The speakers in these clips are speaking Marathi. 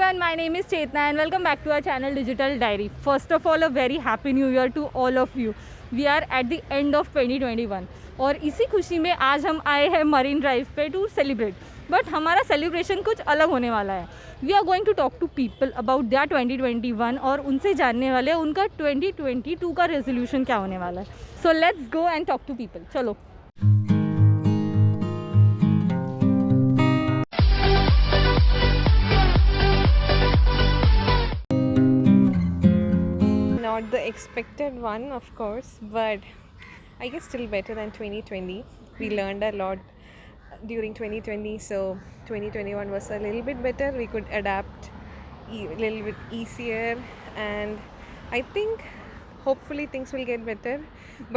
everyone, my name is Chetna and welcome back to our channel Digital Diary. First of all, a very happy new year to all of you. We are at the end of 2021 और इसी खुशी में आज हम आए हैं मरीन ड्राइव पे टू सेलिब्रेट. बट हमारा सेलिब्रेशन कुछ अलग होने वाला है. We are going to talk to people about their 2021 और उनसे जानने वाले हैं उनका 2022 का रेजोल्यूशन क्या होने वाला है. So let's go and talk to people. चलो. Not the expected one, of course, but I guess still better than 2020. We learned a lot during 2020, so 2021 was a little bit better. We could adapt a little bit easier, and I think hopefully things will get better,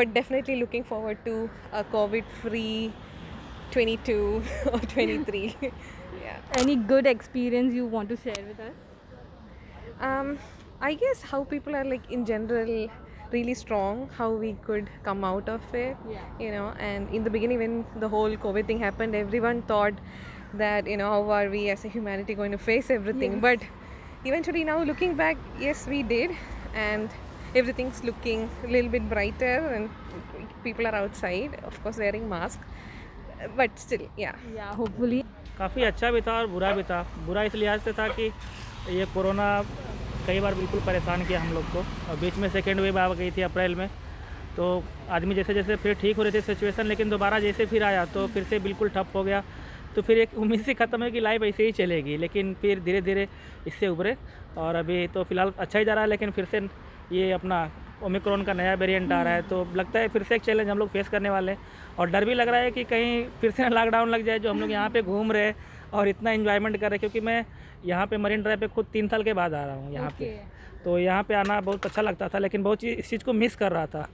but definitely looking forward to a COVID-free 22 or 23. Yeah. Any good experience you want to share with us? I guess how people are like in general really strong, how we could come out of it, you know. And in the beginning when the whole COVID thing happened, everyone thought that, you know, how are we as a humanity going to face everything? Yes. But eventually now looking back, yes, we did, and everything's looking a little bit brighter and people are outside, of course wearing masks, but still, Yeah, hopefully. काफ़ी अच्छा भी था और बुरा भी था. बुरा इस लिहाज से था कि ये कोरोना कई बार बिल्कुल परेशान किया हम लोग को, और बीच में सेकेंड वेव आ गई थी अप्रैल में. तो आदमी जैसे जैसे फिर ठीक हो रही थी सिचुएशन, लेकिन दोबारा जैसे फिर आया तो फिर से बिल्कुल ठप हो गया. तो फिर एक उम्मीद से ख़त्म है कि लाइफ ऐसे ही चलेगी, लेकिन फिर धीरे धीरे इससे उभरे और अभी तो फ़िलहाल अच्छा ही जा रहा है. लेकिन फिर से ये अपना ओमिक्रॉन का नया वेरिएंट आ रहा है, तो लगता है फिर से एक चैलेंज हम लोग फेस करने वाले हैं. और डर भी लग रहा है कि कहीं फिर से लॉकडाउन लग जाए, जो हम लोग यहाँ पे घूम रहे और इतना एंजॉयमेंट कर रहे हैं. क्योंकि मैं यहाँ पे मरीन ड्राइव पे खुद 3 साल के बाद आ रहा हूँ यहाँ पे, तो यहाँ पे आना बहुत अच्छा लगता था, लेकिन बहुत चीज़ इस चीज़ को मिस कर रहा था.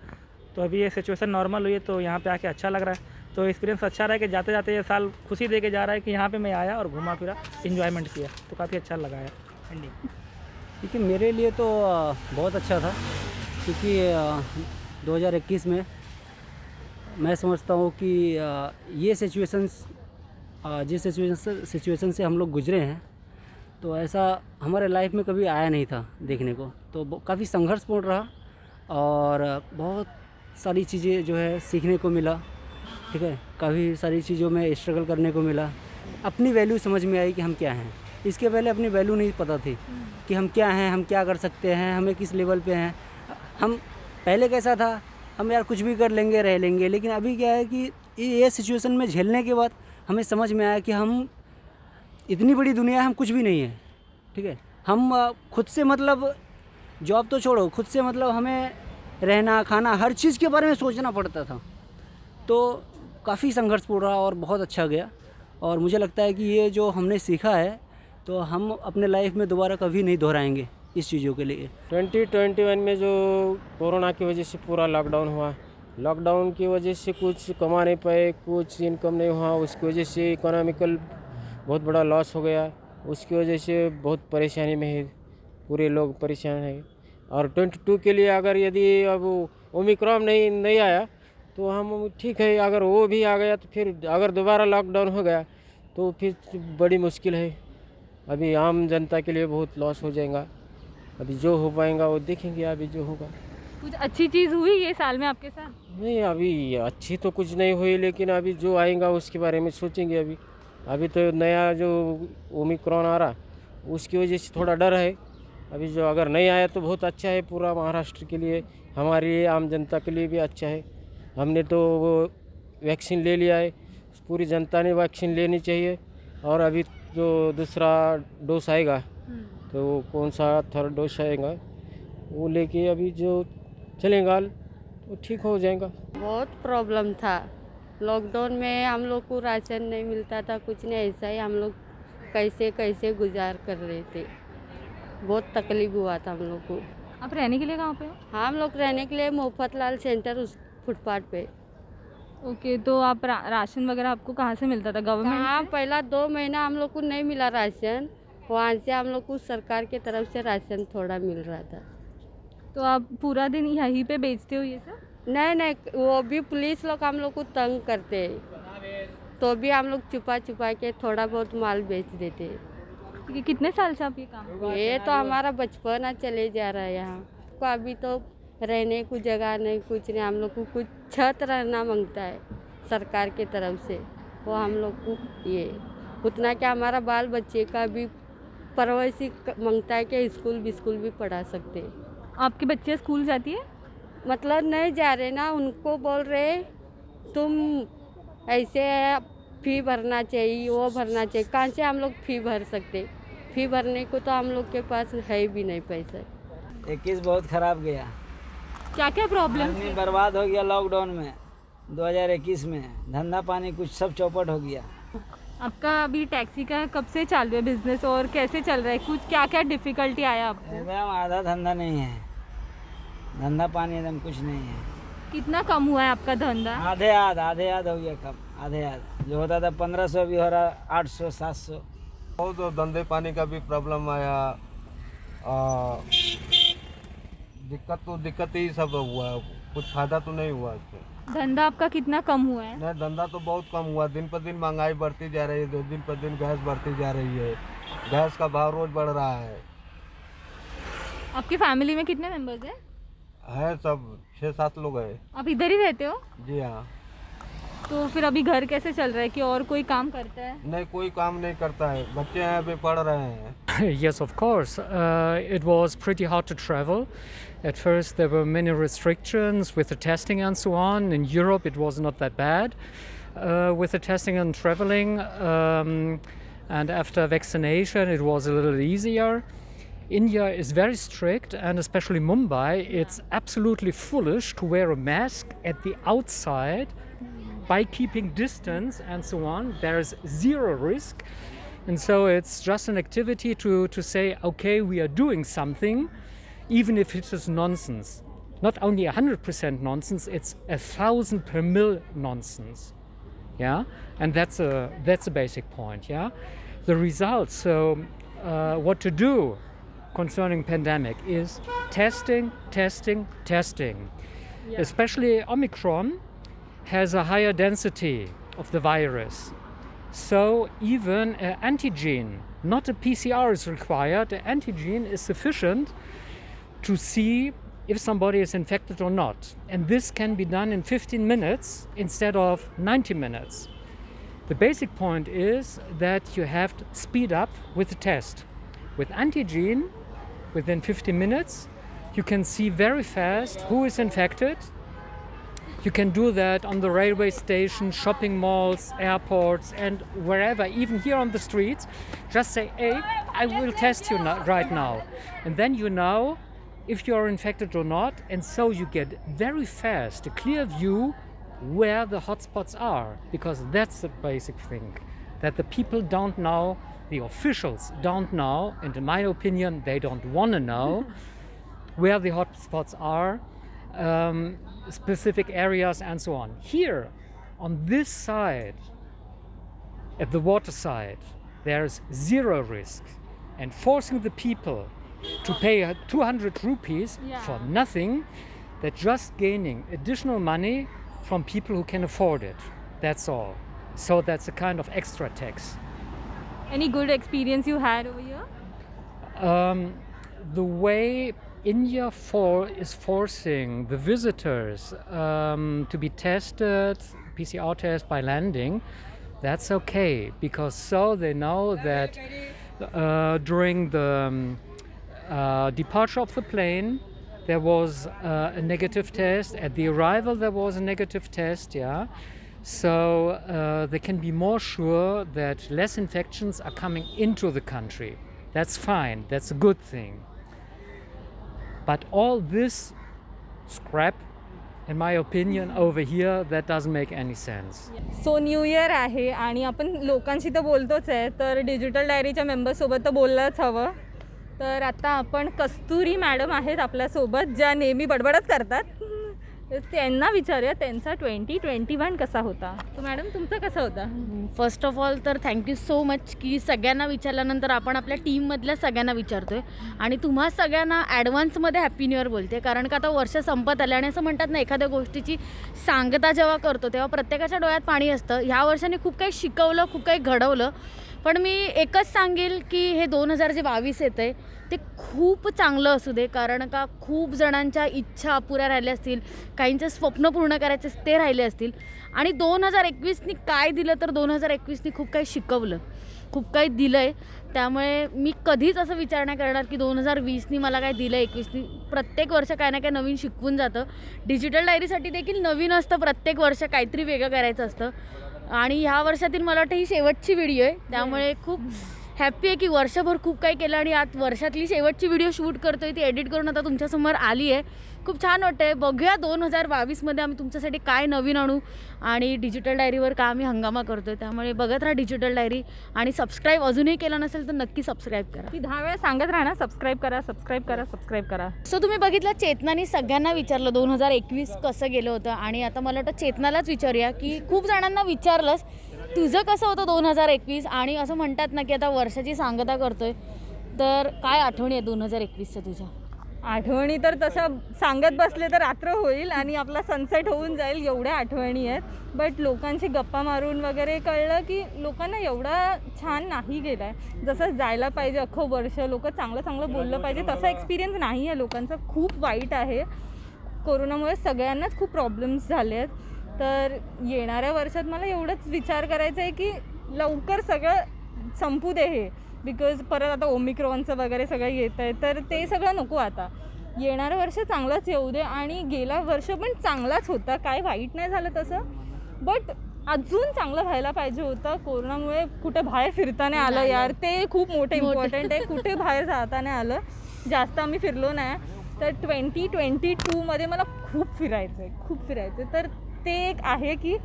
तो अभी ये सिचुएशन नॉर्मल हुई है, तो यहाँ पे आके अच्छा लग रहा है. तो एक्सपीरियंस अच्छा रहा है कि जाते जाते ये साल खुशी दे के जा रहा है कि यहाँ पे मैं आया और घूमा फिरा, इन्जॉयमेंट किया, तो काफ़ी अच्छा लगा है. देखिए मेरे लिए तो बहुत अच्छा था, क्योंकि 2021 में मैं समझता हूँ कि ये जिस सिचुएशन से हम लोग गुजरे हैं, तो ऐसा हमारे लाइफ में कभी आया नहीं था देखने को. तो काफ़ी संघर्षपूर्ण रहा और बहुत सारी चीज़ें जो है सीखने को मिला. ठीक है, काफ़ी सारी चीज़ों में स्ट्रगल करने को मिला. अपनी वैल्यू समझ में आई कि हम क्या हैं. इसके पहले अपनी वैल्यू नहीं पता थी कि हम क्या हैं, हम क्या कर सकते हैं, हमें किस लेवल पे हैं. हम पहले कैसा था, हम यार कुछ भी कर लेंगे, रह लेंगे. लेकिन अभी क्या है कि ये सिचुएशन में झेलने के बाद हमें समझ में आया कि हम इतनी बड़ी दुनिया है, हम कुछ भी नहीं है. ठीक है, हम खुद से मतलब जॉब तो छोड़ो, खुद से मतलब हमें रहना खाना हर चीज़ के बारे में सोचना पड़ता था. तो काफ़ी संघर्षपूर्ण रहा और बहुत अच्छा गया. और मुझे लगता है कि ये जो हमने सीखा है, तो हम अपने लाइफ में दोबारा कभी नहीं दोहराएंगे इस चीज़ों के लिए. 2021 में जो कोरोना की वजह से पूरा लॉकडाउन हुआ, लॉकडाउन की वजह से कुछ कमा नहीं पाए, कुछ इनकम नहीं हुआ, उसकी वजह से इकोनॉमिकल बहुत बड़ा लॉस हो गया. उसकी वजह से बहुत परेशानी में है, पूरे लोग परेशान हैं. और 22 के लिए अगर यदि अब ओमिक्रॉन नहीं आया तो हम ठीक है, अगर वो भी आ गया तो फिर अगर दोबारा लॉकडाउन हो गया तो फिर बड़ी मुश्किल है. अभी आम जनता के लिए बहुत लॉस हो जाएगा. अभी जो हो पाएगा वो देखेंगे, अभी जो होगा. कुछ अच्छी चीज़ हुई ये साल में आपके साथ? नहीं, अभी अच्छी तो कुछ नहीं हुई, लेकिन अभी जो आएगा उसके बारे में सोचेंगे. अभी तो नया जो ओमिक्रॉन आ रहा, उसकी वजह से थोड़ा डर है. अभी जो अगर नहीं आया तो बहुत अच्छा है, पूरा महाराष्ट्र के लिए, हमारे लिए, आम जनता के लिए भी अच्छा है. हमने तो वो वैक्सीन ले लिया है, पूरी जनता ने वैक्सीन लेनी चाहिए. और अभी जो दूसरा डोज आएगा, तो कौन सा थर्ड डोज आएगा, वो लेके अभी जो चलेगा तो ठीक हो जाएगा. बहुत प्रॉब्लम था लॉकडाउन में. हम लोग को राशन नहीं मिलता था, कुछ नहीं. ऐसा ही हम लोग कैसे कैसे गुजार कर रहे थे. बहुत तकलीफ हुआ था हम लोग को. आप रहने के लिए कहाँ पे हो? हाँ, हम लोग रहने के लिए मोफतलाल सेंटर उस फुटपाथ पे. ओके, तो आप राशन वगैरह आपको कहाँ से मिलता था? गवर्नमेंट? हाँ, पहला 2 महीना हम लोग को नहीं मिला राशन. वहाँ से हम लोग को सरकार की तरफ से राशन थोड़ा मिल रहा था. तो आप पूरा दिन यहीं पे बेचते हो ये सब? नहीं, वो भी पुलिस लोग हम लोग को तंग करते, तो भी हम लोग छुपा के थोड़ा बहुत माल बेच देते. ये कितने साल से आप ये काम कर रहे हैं? ये तो हमारा बचपना चले जा रहा है यहाँ को। अभी तो रहने को जगह नहीं, कुछ नहीं। हम लोग को कुछ छत रहना मांगता है सरकार के तरफ से, वो हम लोग को ये उतना क्या हमारा बाल बच्चे का भी परवरिश मांगता है कि स्कूल भी पढ़ा सकते। आपके बच्चे स्कूल जाती है? मतलब नहीं जा रहे ना, उनको बोल रहे तुम ऐसे फी भरना चाहिए, वो भरना चाहिए। कहाँ से हम लोग फी भर सकते? फी भरने को तो हम लोग के पास है भी नहीं पैसा। 21 बहुत ख़राब गया। क्या क्या प्रॉब्लम? आदमी बर्बाद हो गया लॉकडाउन में 2021 में। धंधा पानी कुछ सब चौपट हो गया। आपका अभी टैक्सी का कब से चालू है बिजनेस और कैसे चल रहा है? कुछ क्या क्या डिफिकल्टी आया आपको? एकदम आधा धंधा नहीं है, धंधा पानी एकदम कुछ नहीं है। कितना कम हुआ है आपका धंधा? आधे आध हो गया कम, आधे आध। जो होता था 1500 भी हो रहा 800 700। बहुत धंधे पानी का भी प्रॉब्लम आया। दिक्कत ही सब हुआ, कुछ फायदा तो नहीं हुआ इससे। धंधा आपका कितना कम हुआ है? नहीं, धंधा तो बहुत कम हुआ। दिन पर दिन महंगाई बढ़ती जा रही है, दिन पर दिन गैस बढ़ती जा रही है। गैस का भाव रोज बढ़ रहा है। आपकी फैमिली में कितने मेंबर्स हैं? है सब 6-7 लोग हैं। आप इधर ही रहते हो? जी हाँ। तो फिर अभी घर कैसे चल रहा है कि और कोई काम करता है? नहीं, कोई काम नहीं करता है। बच्चे हैं अभी पढ़ रहे हैं। Yes, of course. It was pretty hard to travel. At first, there were many restrictions with the testing and so on. In Europe, it was not that bad with the testing and traveling. And after vaccination, it was a little easier. India is very strict, and especially Mumbai, it's absolutely foolish to wear a mask at the outside by keeping distance and so on. There is zero risk. And so it's just an activity to say, okay, we are doing something, even if it is nonsense. Not only 100% nonsense, it's 1,000 per mil nonsense. Yeah, and that's a basic point. Yeah, the results. So what to do concerning pandemic is testing. Yeah. Especially Omicron has a higher density of the virus. So even an antigen, not a PCR is required, an antigen is sufficient to see if somebody is infected or not. And this can be done in 15 minutes instead of 90 minutes. The basic point is that you have to speed up with the test. With antigen, within 15 minutes, you can see very fast who is infected. You can do that on the railway station, shopping malls, airports, and wherever, even here on the streets. Just say, hey, I will test you right now. And then you know if you are infected or not. And so you get very fast a clear view where the hotspots are. Because that's the basic thing, that the people don't know, the officials don't know, and in my opinion, they don't want to know where the hotspots are. Specific areas and so on. Here, on this side, at the water side, there's zero risk. And forcing the people to pay 200 rupees for nothing, they're just gaining additional money from people who can afford it. That's all. So that's a kind of extra tax. Any good experience you had over here? The way India is forcing the visitors to be tested, PCR test by landing, that's okay, because so they know that during the departure of the plane there was a negative test, at the arrival there was a negative test, yeah. So they can be more sure that less infections are coming into the country. That's fine, that's a good thing. But all this scrap, in my opinion, over here, that doesn't make any sense. So new year आहे आणि आपण लोकांशी तर बोलतोच आहे, तर डिजिटल डायरीच्या मेंबर्ससोबत तर बोललंच हवं. तर आता आपण कस्तुरी मॅडम आहेत आपल्यासोबत, ज्या नेहमी बडबडच करतात. तर त्यांना विचारूया त्यांचा 2021 कसा होता. तर मॅडम तुमचा कसा होता? फर्स्ट ऑफ ऑल तर थँक्यू सो मच की सगळ्यांना विचारल्यानंतर आपण आपल्या टीममधल्या सगळ्यांना विचारतोय आणि तुम्हा सगळ्यांना ॲडव्हान्समध्ये हॅपी न्यू इयर बोलते. कारण का आता वर्ष संपत आले आणि असं म्हणतात ना, एखाद्या गोष्टीची सांगता जेव्हा करतो तेव्हा प्रत्येकाच्या डोळ्यात पाणी असतं. ह्या वर्षाने खूप काही शिकवलं, खूप काही घडवलं. पण मी एकच सांगेल की हे 2022 येतं आहे ते खूप चांगलं असू दे, कारण का खूप जणांच्या इच्छा अपुऱ्या राहिल्या असतील, काहींचे स्वप्न पूर्ण करायचे ते राहिले असतील. आणि 2021नी काय दिलं तर 2021नी खूप काही शिकवलं, खूप काही दिलं आहे. त्यामुळे मी कधीच असं विचार नाही करणार की 2020नी मला काय दिलं, 21नी. प्रत्येक वर्ष काय ना काय नवीन शिकवून जातं. डिजिटल डायरीसाठी देखील नवीन असतं, प्रत्येक वर्ष काहीतरी वेगळं करायचं असतं. आणि ह्या वर्षातील मला वाटतं ही शेवटची व्हिडिओ आहे, त्यामुळे खूप हॅप्पी आहे की वर्षभर खूप काही केलं आणि आज वर्षातली शेवटची व्हिडिओ शूट करतो आहे, ती एडिट करून आता तुमच्यासमोर आली आहे. खूप छान वाटतं आहे. बघूया 2022मध्ये आम्ही तुमच्यासाठी काय नवीन आणू आणि डिजिटल डायरीवर का आम्ही हंगामा करतो आहे. त्यामुळे बघत राहा डिजिटल डायरी आणि सबस्क्राईब अजूनही केलं नसेल तर नक्की सबस्क्राईब करा. ती 10 वेळा सांगत राहा ना, सबस्क्राईब करा, सबस्क्राईब करा, सबस्क्राईब करा. सो तुम्ही बघितलं चेतनाने सगळ्यांना विचारलं 2021 कसं गेलं होतं. आणि आता मला वाटतं चेतनालाच विचारूया की खूप जणांना विचारलंस तुझं कसं होतं 2021. आणि असं म्हणतात ना की आता वर्षाची सांगता करतोय, तर काय आठवणी आहे 2021च्या तुझ्या? आठवणी तर तसं सांगत बसले तर रात्र होईल आणि आपला सनसेट होऊन जाईल, एवढ्या आठवणी आहेत. बट लोकांची गप्पा मारून वगैरे कळलं की लोकांना एवढा छान नाही गेला आहे जसं जायला पाहिजे. अख्खं वर्ष लोक चांगलं चांगलं बोललं पाहिजे तसा एक्सपिरियन्स नाही आहे लोकांचा, खूप वाईट आहे. कोरोनामुळे सगळ्यांनाच खूप प्रॉब्लेम्स झाले आहेत. तर येणाऱ्या वर्षात मला एवढंच विचार करायचं आहे की लवकर सगळं संपू दे हे, बिकॉज परत आता ओमिक्रॉनचं वगैरे सगळं येतं आहे, तर ते सगळं नको. आता येणारं वर्ष चांगलंच येऊ दे. आणि गेला वर्ष पण चांगलाच होता, काय वाईट नाही झालं तसं, बट अजून चांगलं व्हायला पाहिजे होतं. कोरोनामुळे कुठे बाहेर फिरता नाही आलं यार, ते खूप मोठं इम्पॉर्टंट आहे. कुठे बाहेर जाता नाही आलं, जास्त आम्ही फिरलो नाही. तर 2022मध्ये मला खूप फिरायचं आहे, खूप फिरायचं आहे. तर ते एक आहे की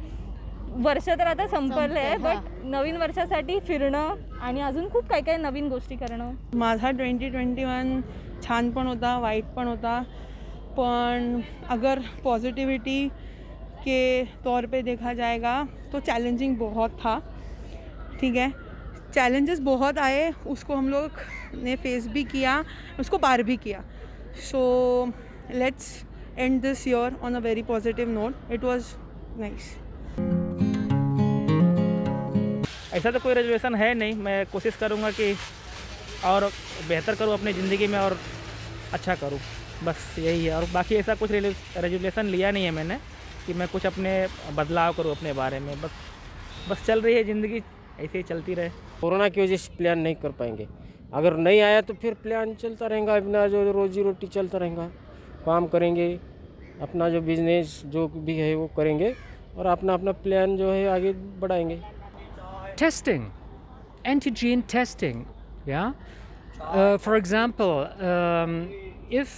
वर्ष तर आता संपलं आहे, बट नवीन वर्षासाठी फिरणं आणि अजून खूप काही काही नवीन गोष्टी करणं. माझा 2021 छान पण होता, वाईट पण होता. पण अगर पॉजिटिविटी के तौर पे देखा जाएगा तो चैलेंजिंग बहुत था. ठीक है, चैलेंजेस बहुत आए, उसको हम लोग ने फेस भी किया, उसको पार भी किया. So let's end this year on a very positive note. It was nice. ऐसा तो कोई रेजोल्यूशन है नहीं, मैं कोशिश करूँगा कि और बेहतर करूँ अपनी ज़िंदगी में और अच्छा करूँ, बस यही है. और बाकी ऐसा कुछ रेजोल्यूशन लिया नहीं है मैंने कि मैं कुछ अपने बदलाव करूँ अपने बारे में. बस चल रही है ज़िंदगी, ऐसे ही चलती रहे. कोरोना की वजह से प्लान नहीं कर पाएंगे. अगर नहीं आया तो फिर प्लान चलता रहेगा, अपना जो रोजी रोटी चलता रहेगा, काम करेंगे, अपना जो बिजनेस जो भी है वो करेंगे और अपना अपना प्लान जो है आगे बढ़ाएंगे. Testing, antigen testing, yeah. For example, if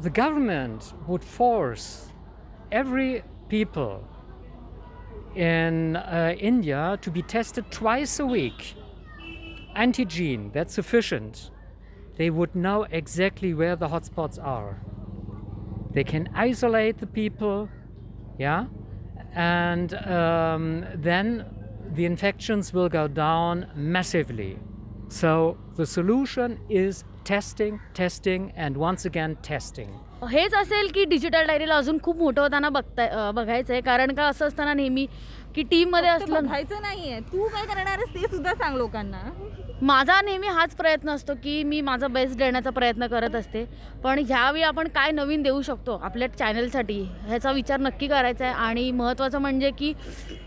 the government would force every people in India to be tested twice a week, antigen, that's sufficient. They would know exactly where the hotspots are. They can isolate the people, yeah, and then the infections will go down massively. So the solution is testing, testing, and once again testing. हेच असेल की डिजिटल डायरीला अजून खूप मोठं होताना बघायचं आहे. कारण का असं असताना नेहमी की टीममध्ये असलं बघायचं नाही आहे, तू काय करणार आहेस ते सुद्धा सांग लोकांना. माझा नेहमी हाच प्रयत्न असतो की मी माझा बेस्ट देण्याचा प्रयत्न करत असते. पण ह्यावेळी आपण काय नवीन देऊ शकतो आपल्या चॅनलसाठी ह्याचा विचार नक्की करायचा आहे. आणि महत्त्वाचं म्हणजे की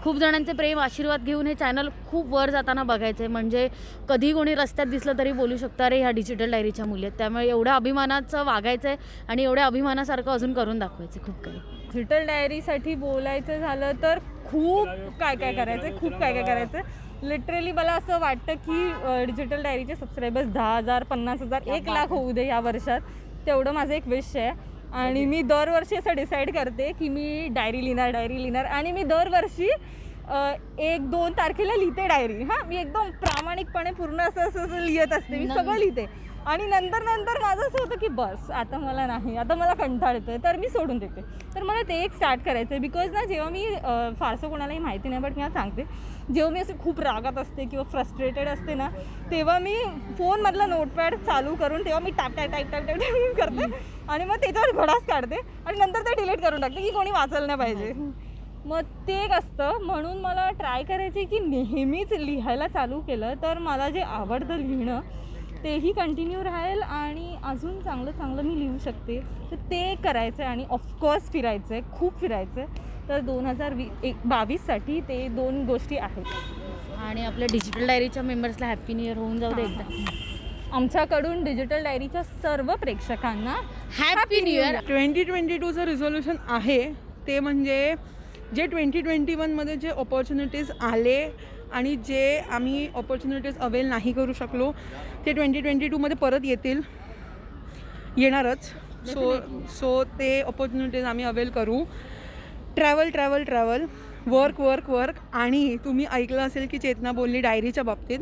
खूप जणांचे प्रेम आशीर्वाद घेऊन हे चॅनल खूप वर जाताना बघायचं आहे. म्हणजे कधी कोणी रस्त्यात दिसलं तरी बोलू शकतं अरे ह्या डिजिटल डायरीच्या मुली आहेत. त्यामुळे एवढ्या अभिमानाचं वागायचं आहे आणि एवढ्या अभिमानासारखं अजून करून दाखवायचं खूप काही. डिजिटल डायरीसाठी बोलायचं झालं तर खूप काय काय करायचं, खूप काय काय करायचं. लिटरली मला असं वाटतं की डिजिटल डायरीचे सबस्क्रायबर्स 10,000, 50,000, 1,00,000 होऊ दे या वर्षात, तेवढं माझं एक विश आहे. आणि मी दरवर्षी असं डिसाईड करते की मी डायरी लिहिणार आणि मी दरवर्षी 1-2 तारखेला लिहिते डायरी. मी एकदम प्रामाणिकपणे पूर्ण असं लिहित असते, मी सगळं लिहिते. आणि नंतर माझं असं होतं की बस आता मला नाही, आता मला कंटाळ येतो आहे, तर मी सोडून देते. तर मला ते एक स्टार्ट करायचं आहे. बिकॉज ना जेव्हा मी फारसं कोणालाही माहिती नाही, बट मी सांगते, जेव्हा मी असं खूप रागात असते किंवा फ्रस्ट्रेटेड असते ना, तेव्हा मी फोनमधला नोटपॅड चालू करून तेव्हा मी टाईप करते आणि मग त्याच्यावर भडास काढते आणि नंतर ते डिलीट करून टाकते की कोणी वाचायला नाही पाहिजे. मग ते एक असतं, म्हणून मला ट्राय करायचं आहे की नेहमीच लिहायला चालू केलं तर मला जे आवडतं लिहिणं तेही कंटिन्यू राहील आणि अजून चांगलं चांगलं मी लिहू शकते. तर ते करायचं आहे आणि ऑफकोर्स फिरायचं आहे, खूप फिरायचं आहे. तर 2022साठी ते 2 गोष्टी आहेत. आणि आपल्या डिजिटल डायरीच्या मेंबर्सला हॅपी न्यू इयर होऊन जाऊ दे एकदा. आमच्याकडून डिजिटल डायरीच्या सर्व प्रेक्षकांना हॅपी न्यू इयर. 2022चं रिझोल्युशन आहे ते म्हणजे जे 2021मध्ये जे ऑपॉर्च्युनिटीज आले आणि जे आम्ही ऑपॉर्च्युनिटीज अवेल नाही करू शकलो ते 2022मध्ये परत येणारच. सो ते ऑपॉर्च्युनिटीज आम्ही अवेल करू. ट्रॅव्हल वर्क आणि तुम्ही ऐकलं असेल की चेतना बोलली डायरीच्या बाबतीत.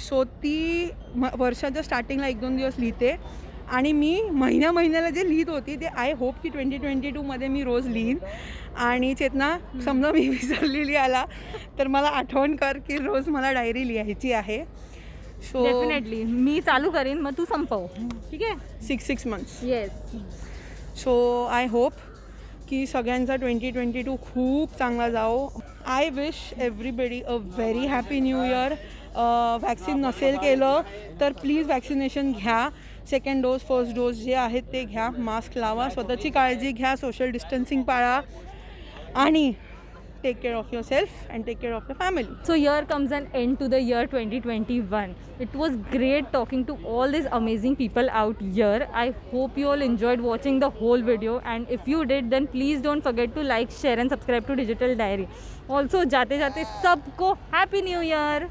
सो ती वर्षाच्या स्टार्टिंगला 1-2 दिवस लिहिते आणि मी महिन्याला जे लिहित होती ते आय होप की 2022मध्ये मी रोज लिहीन. आणि चेतना समजा मी विसरलेली आला तर मला आठवण कर की रोज मला डायरी लिहायची आहे. सो डेफिनेटली मी चालू करीन, मग तू संपव. ठीक आहे. 6 months. Yes. So I hope की सगळ्यांचा 2022 खूप चांगला जाओ. I wish everybody a very happy new year. Vaccine नसेल केलं तर प्लीज वॅक्सिनेशन घ्या. सेकंड डोस, फर्स्ट डोस जे आहेत ते घ्या. मास्क लावा, स्वतःची काळजी घ्या, सोशल डिस्टन्सिंग पाळा आणि take care of yourself and take care of your family. So here comes an end to the year 2021. It was great talking to all these amazing people out here. I hope you all enjoyed watching the whole video, and if you did then please don't forget to like, share and subscribe to Digital Diary. Also जाते जाते सबको Happy New Year.